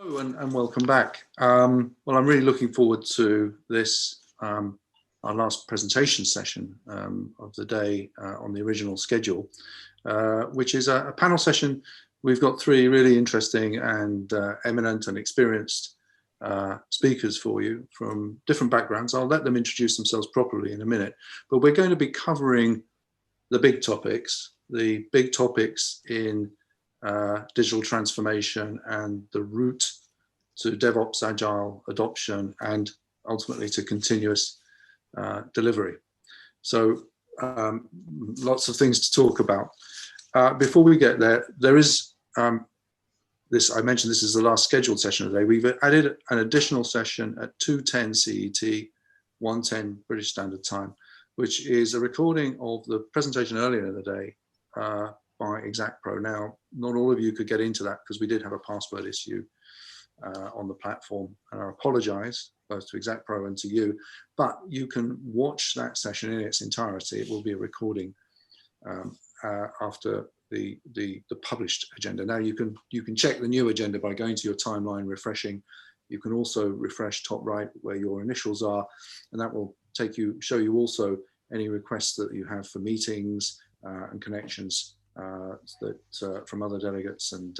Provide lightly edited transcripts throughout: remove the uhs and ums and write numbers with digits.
Hello and welcome back. Well, I'm really looking forward to this, our last presentation session of the day on the original schedule, which is a panel session. We've got three really interesting and eminent and experienced speakers for you from different backgrounds. I'll let them introduce themselves properly in a minute, but we're going to be covering the big topics in digital transformation and the route to DevOps Agile adoption and ultimately to continuous delivery. So lots of things to talk about. Before we get there, there is this, I mentioned this is the last scheduled session of the day. We've added an additional session at 2:10 CET, 1:10 British Standard Time, which is a recording of the presentation earlier in the day by ExactPro. Now, not all of you could get into that because we did have a password issue on the platform, and I apologize both to ExactPro and to you, but you can watch that session in its entirety. It will be a recording after the published agenda. Now you can check the new agenda by going to your timeline, refreshing. You can also refresh top right where your initials are, and that will show you also any requests that you have for meetings and connections from other delegates and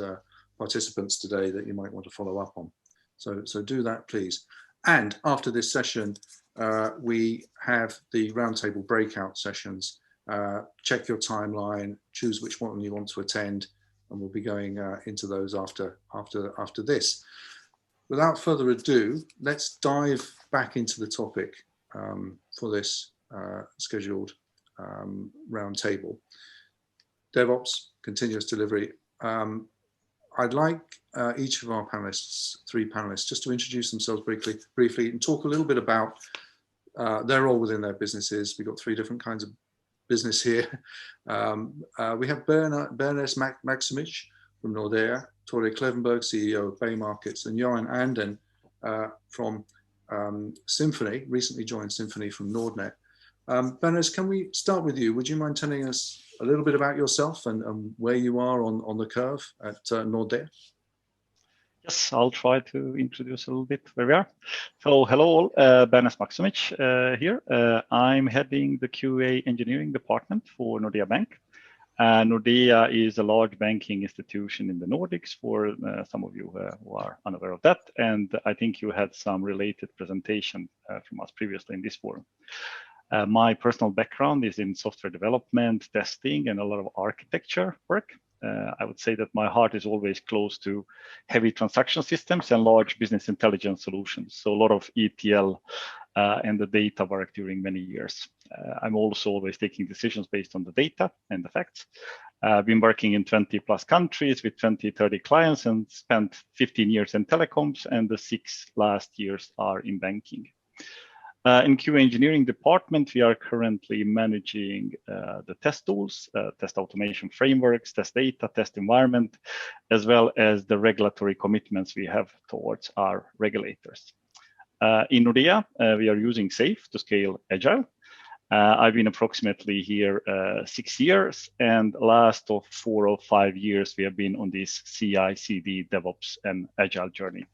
participants today that you might want to follow up on. So do that, please. And after this session, we have the roundtable breakout sessions. Check your timeline, choose which one you want to attend, and we'll be going into those after this. Without further ado, let's dive back into the topic for this scheduled roundtable. DevOps, continuous delivery. I'd like each of our panelists, three panelists, just to introduce themselves briefly and talk a little bit about their role within their businesses. We've got three different kinds of business here. We have Bernes Maksumic from Nordea, Klevenberg, CEO of Baymarkets, and Johan Andén from Symphony, recently joined Symphony from Nordia. Bernes, can we start with you? Would you mind telling us a little bit about yourself and where you are on the curve at Nordea? Yes, I'll try to introduce a little bit where we are. So hello all, Bernes Maksumic here. I'm heading the QA engineering department for Nordea Bank. Nordea is a large banking institution in the Nordics for some of you who are unaware of that. And I think you had some related presentation from us previously in this forum. My personal background is in software development, testing, and a lot of architecture work. I would say that my heart is always close to heavy transaction systems and large business intelligence solutions. So a lot of ETL and the data work during many years. I'm also always taking decisions based on the data and the facts. I've been working in 20 plus countries with 20-30 clients and spent 15 years in telecoms, and the 6 last years are in banking. In QA engineering department, we are currently managing the test tools, test automation frameworks, test data, test environment, as well as the regulatory commitments we have towards our regulators. In Nordia, we are using SAFe to scale Agile. I've been approximately here 6 years, and last of 4 or 5 years, we have been on this CI/CD, DevOps and Agile journey.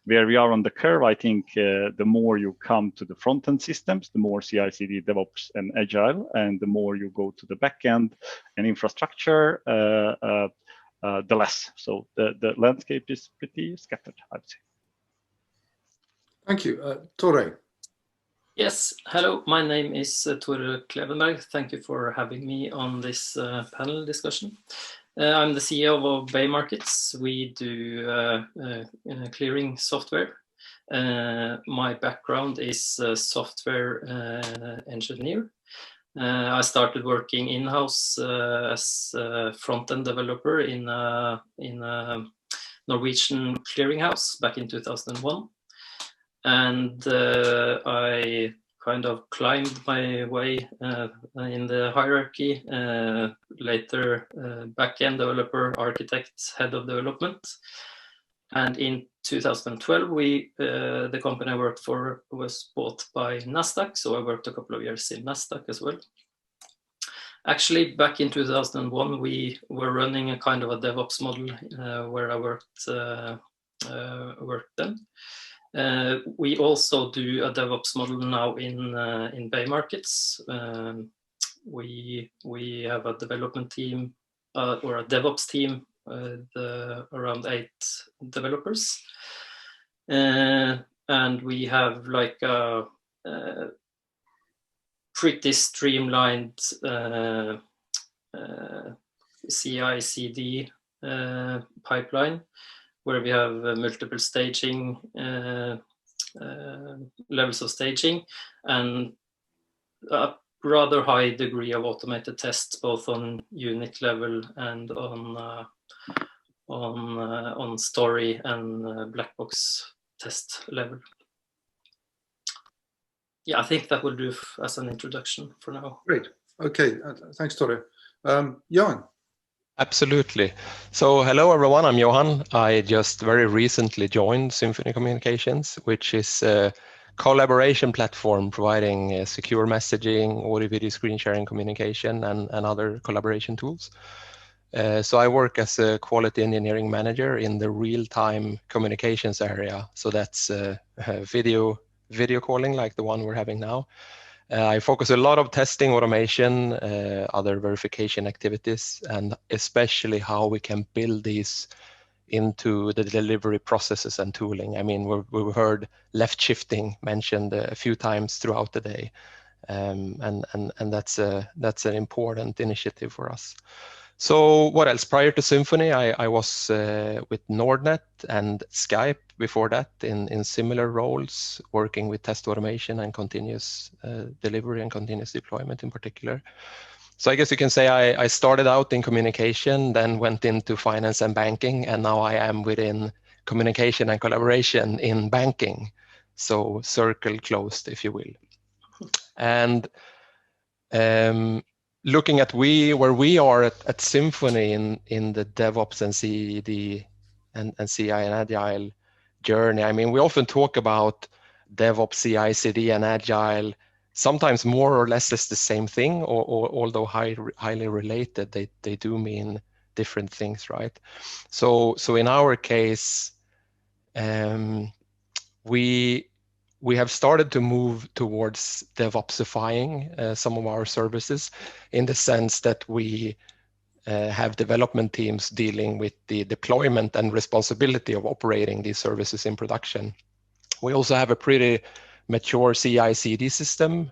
Where we are on the curve, I think the more you come to the front-end systems, the more CI/CD, DevOps and Agile, and the more you go to the back-end and infrastructure, the less. So the landscape is pretty scattered, I would say. Thank you. Tore. Yes, hello, my name is Tore Klevenberg. Thank you for having me on this panel discussion. I'm the CEO of Baymarkets. We do clearing software. My background is a software engineer. I started working in-house as a front-end developer in a Norwegian clearinghouse back in 2001. And I kind of climbed my way in the hierarchy, later back-end developer, architect, head of development. And in 2012, the company I worked for was bought by Nasdaq, so I worked a couple of years in Nasdaq as well. Actually, back in 2001, we were running a kind of a DevOps model where I worked work then. We also do a DevOps model now in Baymarkets. We have a development team or a DevOps team with around 8 developers, and we have like a pretty streamlined CI/CD pipeline, where we have multiple staging levels of staging and a rather high degree of automated tests, both on unit level and on story and black box test level. Yeah, I think that will do as an introduction for now. Great. Okay. Thanks, Tore. Johan. Absolutely. So hello, everyone. I'm Johan. I just very recently joined Symphony Communications, which is a collaboration platform providing secure messaging, audio, video, screen sharing, communication, and other collaboration tools. So I work as a quality engineering manager in the real-time communications area. So that's video calling like the one we're having now. I focus a lot of testing, automation, other verification activities, and especially how we can build these into the delivery processes and tooling. I mean, we've heard left shifting mentioned a few times throughout the day, and that's an important initiative for us. So what else? Prior to Symphony, I was with Nordnet and Skype before that in similar roles, working with test automation and continuous delivery and continuous deployment in particular. So I guess you can say I started out in communication, then went into finance and banking, and now I am within communication and collaboration in banking. So circle closed, if you will. And looking at where we are at Symphony in the DevOps and CD and CI and Agile journey. I mean, we often talk about DevOps, CI, CD, and Agile. Sometimes more or less is the same thing, or although highly related, they do mean different things, right? So in our case, we have started to move towards DevOpsifying some of our services, in the sense that we have development teams dealing with the deployment and responsibility of operating these services in production. We also have a pretty mature CI/CD system,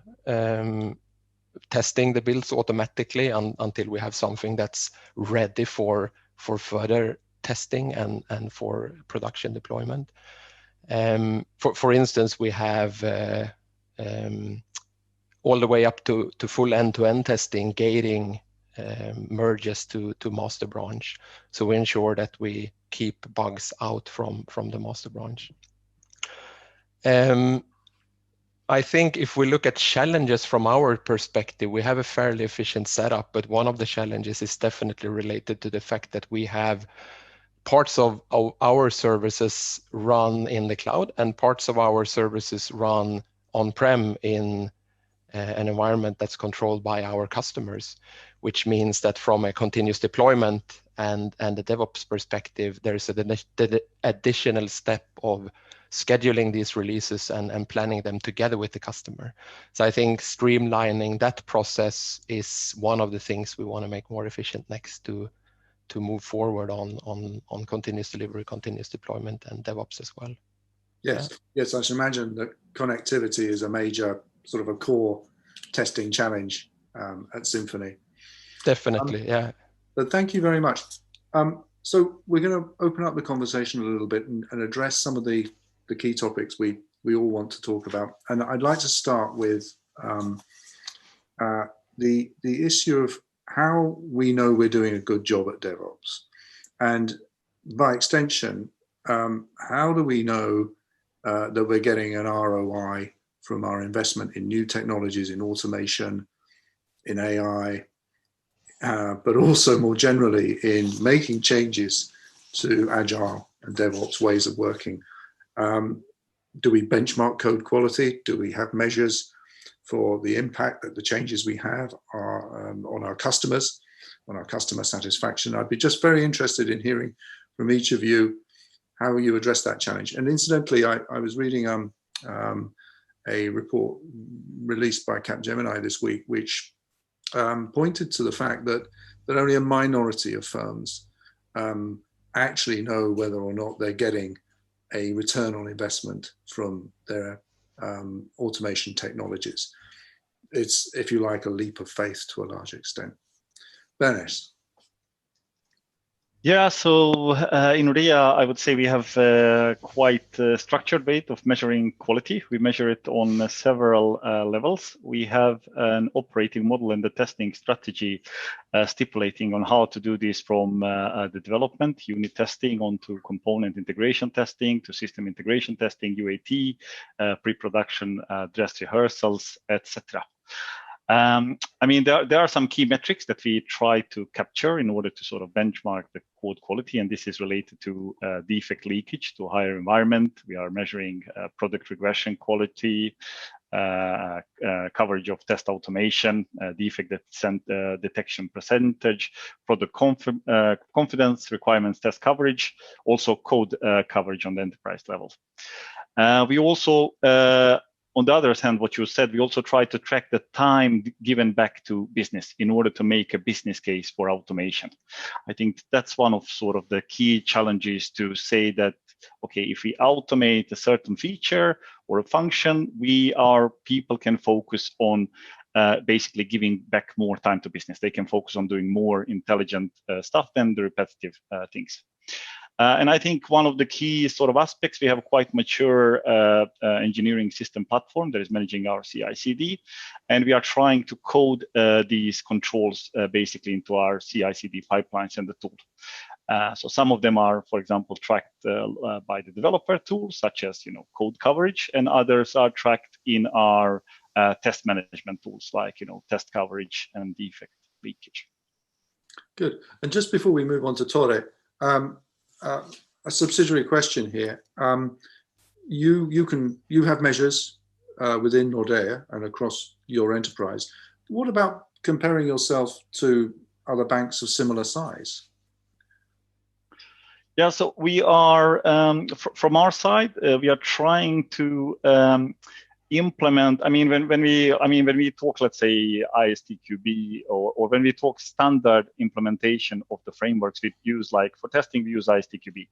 testing the builds automatically until we have something that's ready for further testing and for production deployment. For instance, we have all the way up to full end-to-end testing, gating merges to master branch. So we ensure that we keep bugs out from the master branch. I think if we look at challenges from our perspective, we have a fairly efficient setup, but one of the challenges is definitely related to the fact that we have parts of our services run in the cloud and parts of our services run on-prem in an environment that's controlled by our customers, which means that from a continuous deployment and the DevOps perspective, there's an additional step of scheduling these releases and planning them together with the customer. So I think streamlining that process is one of the things we want to make more efficient next to move forward on continuous delivery, continuous deployment, and DevOps as well. Yes, yeah. Yes, I should imagine that connectivity is a major sort of a core testing challenge at Symphony. Definitely, yeah. But thank you very much. So we're going to open up the conversation a little bit and address some of the key topics we all want to talk about. And I'd like to start with the issue of how we know we're doing a good job at DevOps. And by extension, how do we know that we're getting an ROI from our investment in new technologies, in automation, in AI, but also more generally in making changes to Agile and DevOps ways of working? Do we benchmark code quality? Do we have measures for the impact that the changes we have are on our customers, on our customer satisfaction? I'd be just very interested in hearing from each of you how you address that challenge. And incidentally, I was reading a report released by Capgemini this week, which pointed to the fact that only a minority of firms actually know whether or not they're getting a return on investment from their automation technologies. It's, if you like, a leap of faith to a large extent. Bernes. Yeah, so in Nordea, I would say we have quite a structured way of measuring quality. We measure it on several levels. We have an operating model and the testing strategy stipulating on how to do this from the development, unit testing, onto component integration testing, to system integration testing, UAT, pre-production dress rehearsals, etc. I mean, there are some key metrics that we try to capture in order to sort of benchmark the code quality, and this is related to defect leakage to a higher environment. We are measuring product regression quality, coverage of test automation, defect detection percentage, product confidence requirements test coverage, also code coverage on the enterprise level. We also on the other hand, what you said, we also try to track the time given back to business in order to make a business case for automation. I think that's one of sort of the key challenges, to say that, okay, if we automate a certain feature or a function, people can focus on basically giving back more time to business. They can focus on doing more intelligent stuff than the repetitive things. And I think one of the key sort of aspects, we have a quite mature engineering system platform that is managing our CI/CD, and we are trying to code these controls basically into our CI/CD pipelines and the tool. So some of them are, for example, tracked by the developer tools, such as code coverage, and others are tracked in our test management tools, like test coverage and defect leakage. Good. And just before we move on to Tore, a subsidiary question here. You have measures within Nordea and across your enterprise. What about comparing yourself to other banks of similar size? Yeah, so we are from our side, we are trying to implement. When we talk, let's say, ISTQB, or when we talk standard implementation of the frameworks we use, like for testing we use ISTQB,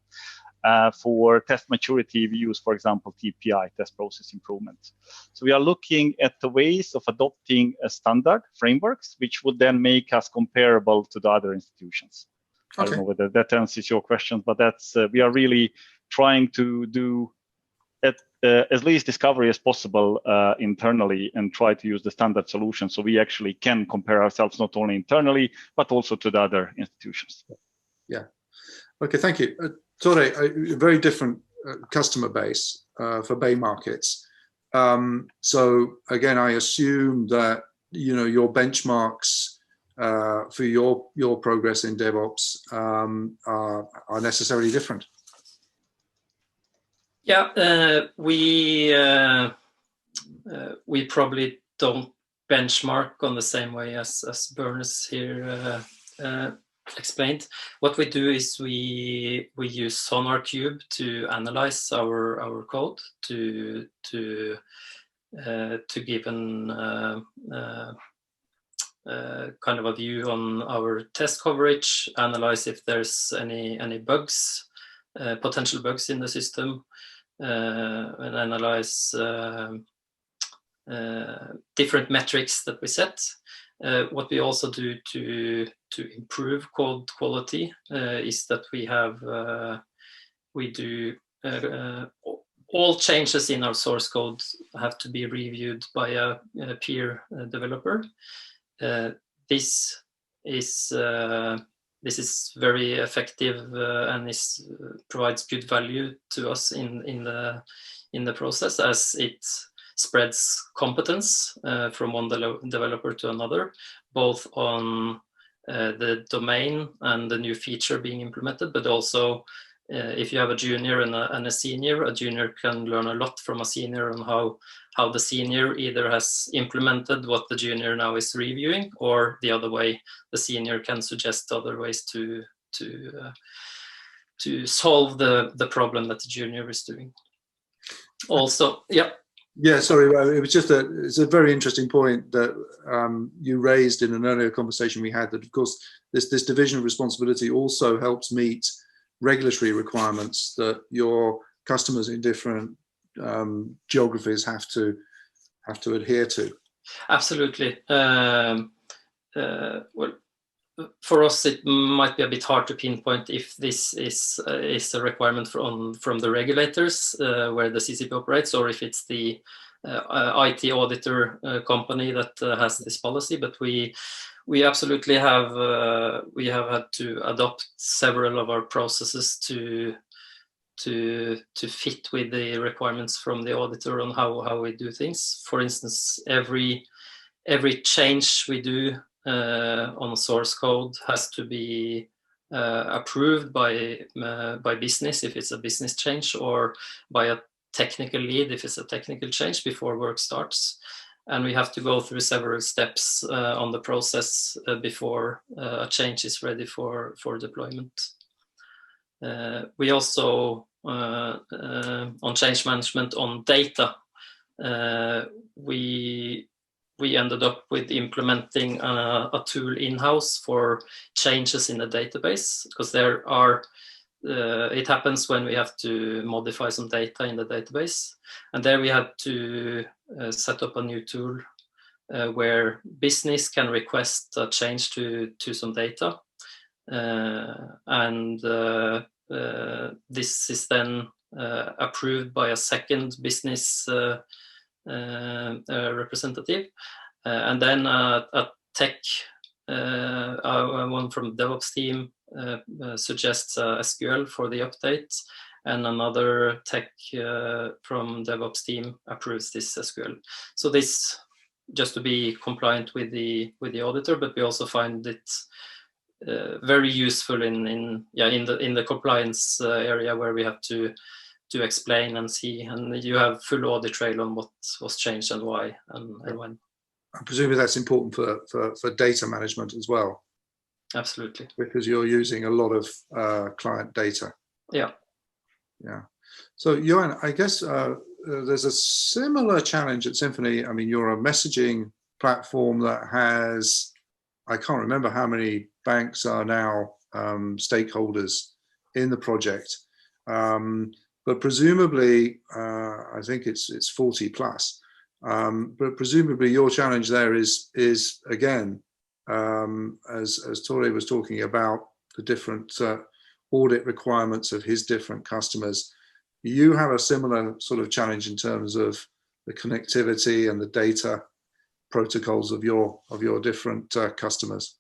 for test maturity we use, for example, TPI, test process improvement. So we are looking at the ways of adopting a standard frameworks, which would then make us comparable to the other institutions. Okay. I don't know whether that answers your question, but that's we are really trying to do as least discovery as possible internally, and try to use the standard solution so we actually can compare ourselves not only internally but also to the other institutions. Yeah. Okay, thank you. Tore, a very different customer base for Baymarkets. So again, I assume that your benchmarks for your progress in DevOps are necessarily different. Yeah, we probably don't benchmark on the same way as Bernes here explained. What we do is we use Sonar Cube to analyze our code to give an kind of a view on our test coverage, analyze if there's any bugs, potential bugs in the system, and analyze different metrics that we set. What we also do to improve code quality is that we do all changes in our source code have to be reviewed by a peer developer. This is very effective and provides good value to us in the process, as it spreads competence from one developer to another, both on the domain and the new feature being implemented, but also if you have a junior and a senior, a junior can learn a lot from a senior on how the senior either has implemented what the junior now is reviewing, or the other way, the senior can suggest other ways to solve the problem that the junior is doing. Also, yeah. Yeah, sorry, it was just it's a very interesting point that you raised in an earlier conversation we had, that of course this division of responsibility also helps meet regulatory requirements that your customers in different geographies have to adhere to. Absolutely. Well, for us, it might be a bit hard to pinpoint if this is a requirement from the regulators where the CCP operates, or if it's the IT auditor company that has this policy. But we absolutely have had to adopt several of our processes to fit with the requirements from the auditor on how we do things. For instance, every change we do on source code has to be approved by business if it's a business change, or by a technical lead if it's a technical change, before work starts. And we have to go through several steps on the process before a change is ready for deployment. We also, on change management on data, we ended up with implementing a tool in-house for changes in the database, because there are it happens when we have to modify some data in the database, and there we had to set up a new tool where business can request a change to some data, and this is then approved by a second business representative, and then a tech one from the DevOps team suggests SQL for the update, and another tech from DevOps team approves this SQL. So this, just to be compliant with the auditor, but we also find it very useful in the compliance area, where we have to explain and see, and you have full audit trail on what was changed and why and when. I presume that's important for data management as well. Absolutely. Because you're using a lot of client data. Yeah. Yeah. So Johan, I guess there's a similar challenge at Symphony. I mean, you're a messaging platform that has, I can't remember how many banks are now stakeholders in the project. But presumably, I think it's 40 plus. But presumably your challenge there is again, as Tore was talking about the different audit requirements of his different customers, you have a similar sort of challenge in terms of the connectivity and the data protocols of your different customers.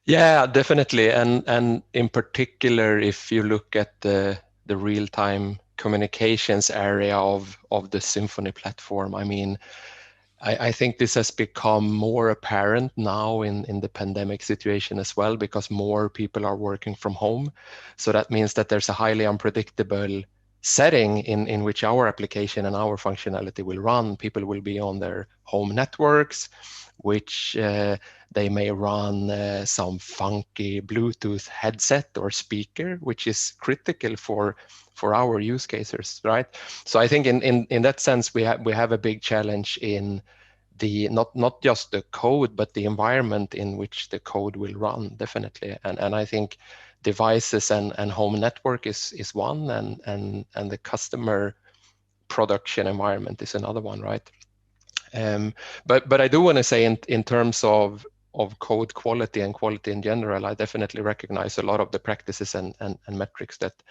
Yeah, definitely, and in particular, if you look at the real-time communications area of the Symphony platform, I mean, I think this has become more apparent now in the pandemic situation as well, because more people are working from home. So that means that there's a highly unpredictable setting in which our application and our functionality will run. People will be on their home networks, which they may run some funky Bluetooth headset or speaker, which is critical for our use cases, right? So I think in that sense, we have a big challenge in the not just the code, but the environment in which the code will run, definitely. And I think devices and home network is one, and the customer production environment is another one, right? But I do want to say in terms of code quality and quality in general, I definitely recognize a lot of the practices and metrics that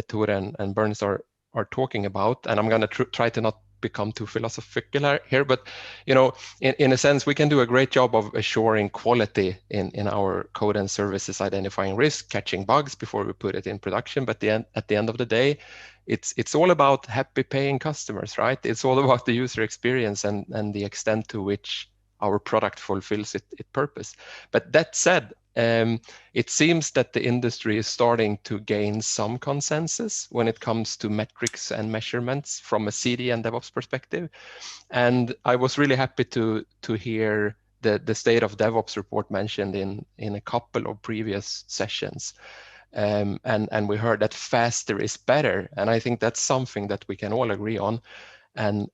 Tore and Bernes are talking about. And I'm going to try to not become too philosophical here, but in a sense, we can do a great job of assuring quality in our code and services, identifying risk, catching bugs before we put it in production. But at the end of the day, it's all about happy paying customers, right? It's all about the user experience and the extent to which our product fulfills its purpose. But that said, it seems that the industry is starting to gain some consensus when it comes to metrics and measurements from a CD and DevOps perspective. And I was really happy to hear the State of DevOps report mentioned in a couple of previous sessions. and we heard that faster is better. And I think that's something that we can all agree on. And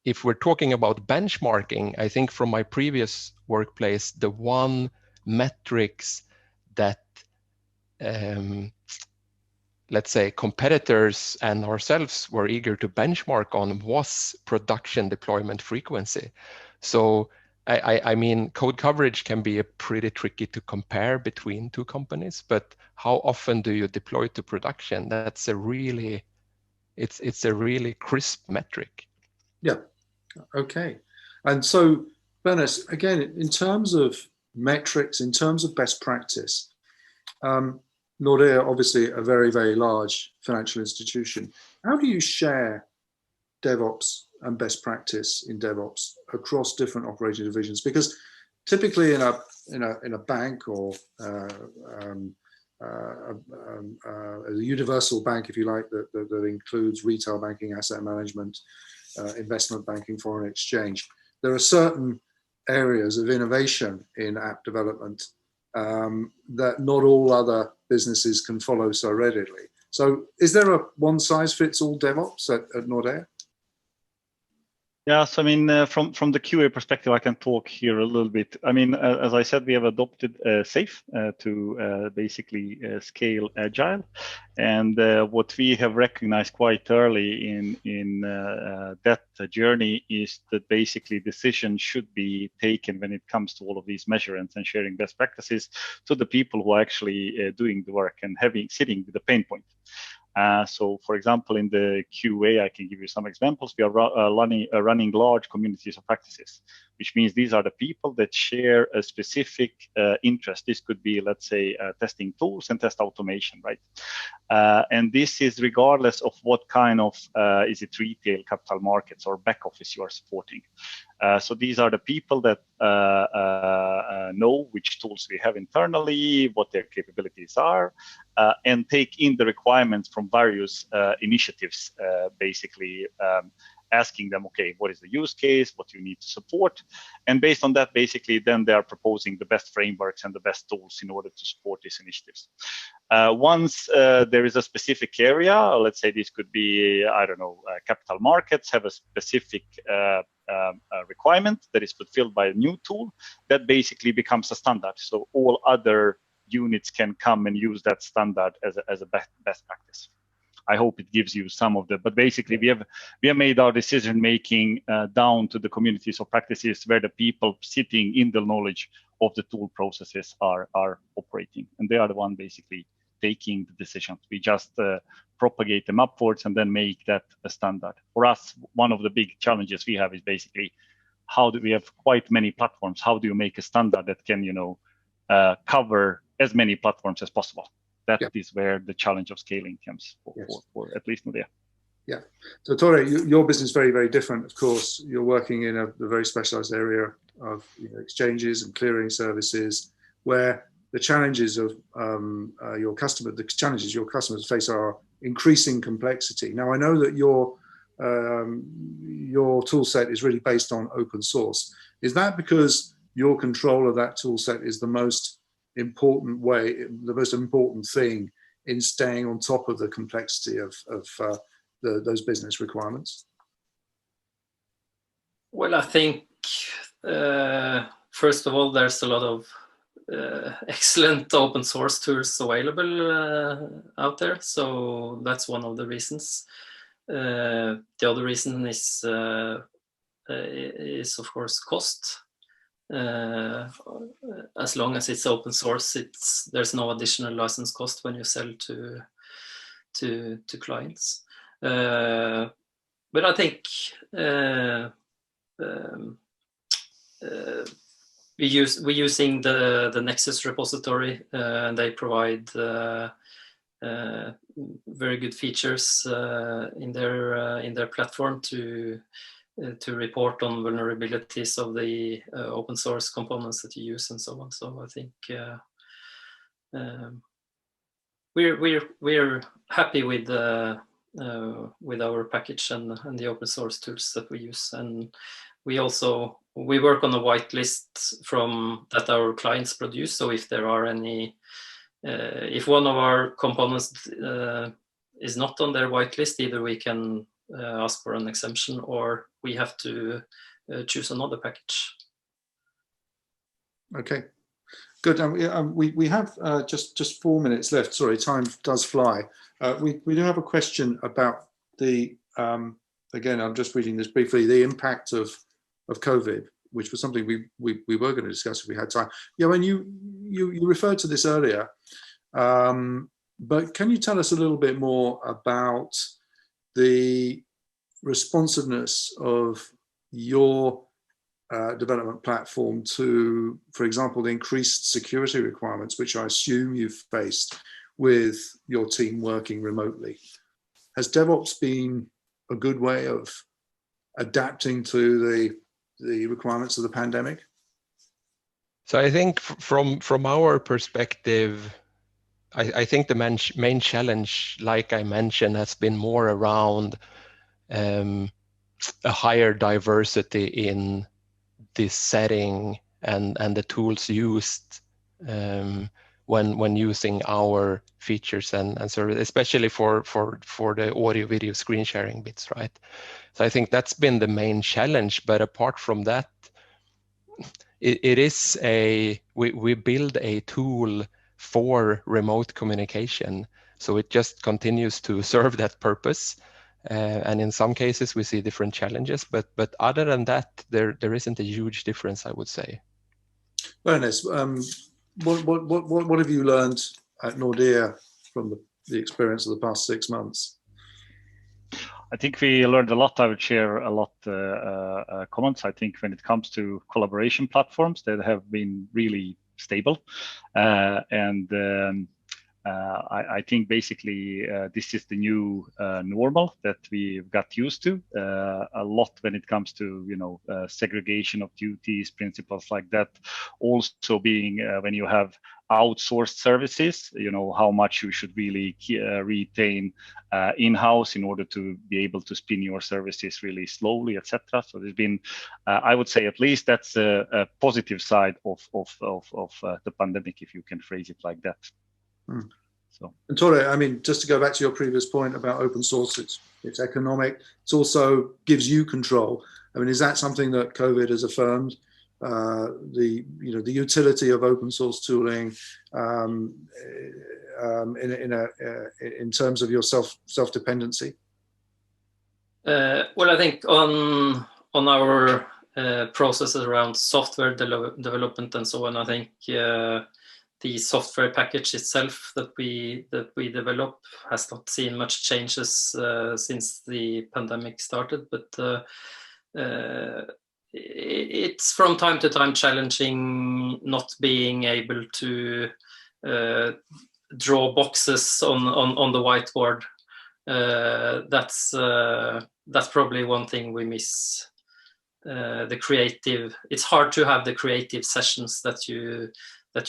if we're talking about benchmarking, I think from my previous workplace, the one metrics that let's say competitors and ourselves were eager to benchmark on was production deployment frequency. So I mean, code coverage can be a pretty tricky to compare between two companies, but how often do you deploy to production? That's a really, it's a really crisp metric. Yeah, okay. And so, Bernes, again, in terms of metrics, in terms of best practice, Nordea, obviously a very, very large financial institution. How do you share DevOps and best practice in DevOps across different operating divisions? Because typically in a bank or a universal bank, if you like, that includes retail banking, asset management, investment banking, foreign exchange, there are certain areas of innovation in app development that not all other businesses can follow so readily. So is there a one-size-fits-all DevOps at Nordea? Yeah, so I mean, from the QA perspective, I can talk here a little bit. I mean, as I said, we have adopted SAFe to basically scale Agile, and what we have recognized quite early in that journey is that basically decisions should be taken when it comes to all of these measurements and sharing best practices to the people who are actually doing the work and sitting with the pain point. So, for example, in the QA, I can give you some examples. We are running large communities of practices, which means these are the people that share a specific interest. This could be, let's say, testing tools and test automation, right? And this is regardless of what kind of, is it retail, capital markets, or back office you are supporting. So these are the people that know which tools we have internally, what their capabilities are, and take in the requirements from various initiatives, basically asking them, okay, what is the use case, what you need to support? And based on that, basically, then they are proposing the best frameworks and the best tools in order to support these initiatives. Once there is a specific area, let's say this could be, I don't know, capital markets have a specific requirement that is fulfilled by a new tool, that basically becomes a standard. So all other units can come and use that standard as a best practice. I hope it gives you some of the, but basically we have made our decision making down to the communities of practices where the people sitting in the knowledge of the tool processes are operating, and they are the one basically taking the decisions. We just propagate them upwards and then make that a standard. For us, one of the big challenges we have is basically how do we have quite many platforms? How do you make a standard that can, cover as many platforms as possible? That is where the challenge of scaling comes for at least Nordea. Yeah. So Tore, your business is very, very different. Of course, you're working in a very specialized area of exchanges and clearing services, where the challenges of your customers face are increasing complexity. Now, I know that your tool set is really based on open source. Is that because your control of that tool set is the most important thing in staying on top of the complexity of those business requirements? Well, I think first of all, there's a lot of excellent open source tools available out there, so that's one of the reasons. The other reason is of course cost. As long as it's open source, there's no additional license cost when you sell to clients. But I think we're using the Nexus repository, and they provide very good features in their platform to report on vulnerabilities of the open source components that you use and so on. So I think we're happy with our package and the open source tools that we use, and we work on a whitelist from that our clients produce. So if there are any if one of our components is not on their whitelist, either we can ask for an exemption or we have to choose another package. Okay, good. We have just 4 minutes left. Sorry, time does fly. We do have a question about the, again, I'm just reading this briefly, the impact of COVID, which was something we were going to discuss if we had time. Yeah, when you referred to this earlier, but can you tell us a little bit more about the responsiveness of your development platform to, for example, the increased security requirements, which I assume you've faced with your team working remotely? Has DevOps been a good way of adapting to the requirements of the pandemic? So I think from our perspective, I think the main challenge, like I mentioned, has been more around a higher diversity in this setting and the tools used when using our features and services, especially for the audio video screen sharing bits, right? So I think that's been the main challenge. But apart from that, it is we build a tool for remote communication, so it just continues to serve that purpose. And in some cases we see different challenges, but other than that, there isn't a huge difference, I would say. Bernes, what have you learned at Nordea from the experience of the past 6 months? I think we learned a lot. I would share a lot comments. I think when it comes to collaboration platforms, they have been really stable, I think basically this is the new normal that we've got used to a lot when it comes to, you know, segregation of duties, principles like that. Also being when you have outsourced services, you know, how much you should really retain in-house in order to be able to spin your services really slowly, etc. So there's been, I would say, at least that's a positive side of the pandemic, if you can phrase it like that. So, and Tore, I mean, just to go back to your previous point about open source, it's economic. It also gives you control. I mean, is that something that COVID has affirmed? The utility of open source tooling in terms of your self-dependency? Well, I think on our processes around software development and so on, I think the software package itself that we develop has not seen much changes since the pandemic started, but it's from time to time challenging not being able to draw boxes on the whiteboard. That's probably one thing we miss. The creative, it's hard to have the creative sessions that you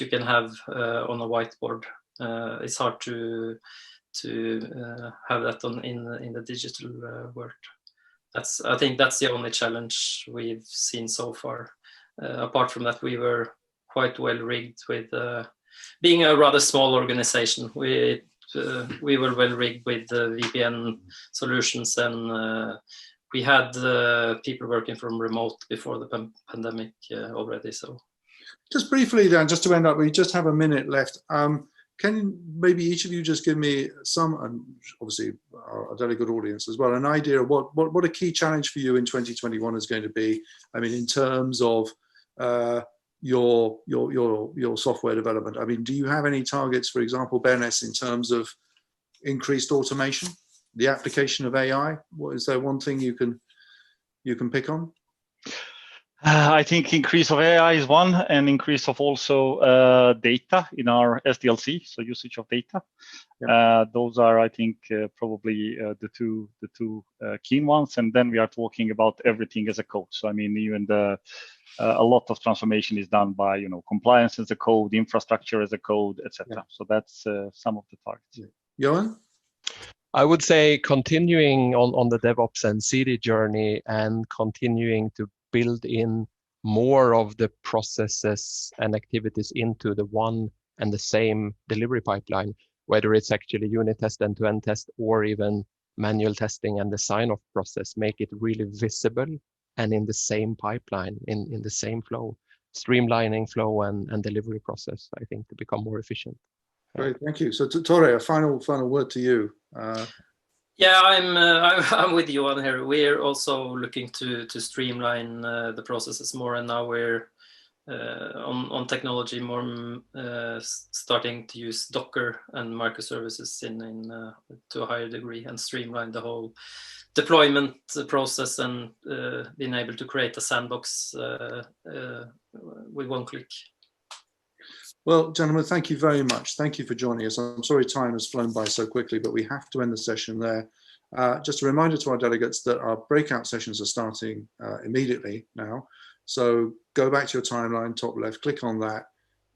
can have on a whiteboard. It's hard to have that in the digital world. I think that's the only challenge we've seen so far. Apart from that, we were quite well rigged with being a rather small organization. We were well rigged with VPN solutions, and we had people working from remote before the pandemic already. So, just briefly, then, just to end up, we just have a minute left. Can maybe each of you just give me some, and obviously our delegate audience as well, an idea of what a key challenge for you in 2021 is going to be? I mean, in terms of your software development. I mean, do you have any targets, for example, Bernes, in terms of increased automation, the application of AI? What is there one thing you can pick on? I think increase of AI is one, and increase of also data in our SDLC, so usage of data. Yeah. Those are, I think, probably the two key ones. And then we are talking about everything as a code. So I mean, even a lot of transformation is done by, you know, compliance as a code, infrastructure as a code, etc. Yeah. So that's some of the targets. Yeah. Johan? I would say continuing on the DevOps and CD journey and continuing to build in more of the processes and activities into the one and the same delivery pipeline, whether it's actually unit test, end-to-end test, or even manual testing and the sign-off process, make it really visible and in the same pipeline, in the same flow, streamlining flow and delivery process, I think, to become more efficient. Great, thank you. So Tore, a final word to you. Yeah, I'm with Johan here. We're also looking to streamline the processes more, and now we're on technology more starting to use Docker and microservices to a higher degree and streamline the whole deployment process and being able to create a sandbox with one click. Well, gentlemen, thank you very much. Thank you for joining us. I'm sorry time has flown by so quickly, but we have to end the session there. Just a reminder to our delegates that our breakout sessions are starting immediately now. So go back to your timeline, top left, click on that,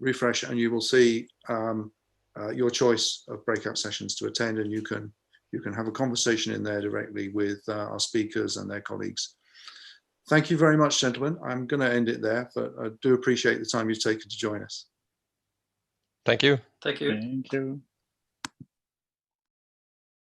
refresh, and you will see your choice of breakout sessions to attend, and you can have a conversation in there directly with our speakers and their colleagues. Thank you very much, gentlemen. I'm going to end it there, but I do appreciate the time you've taken to join us. Thank you. Thank you. Thank you.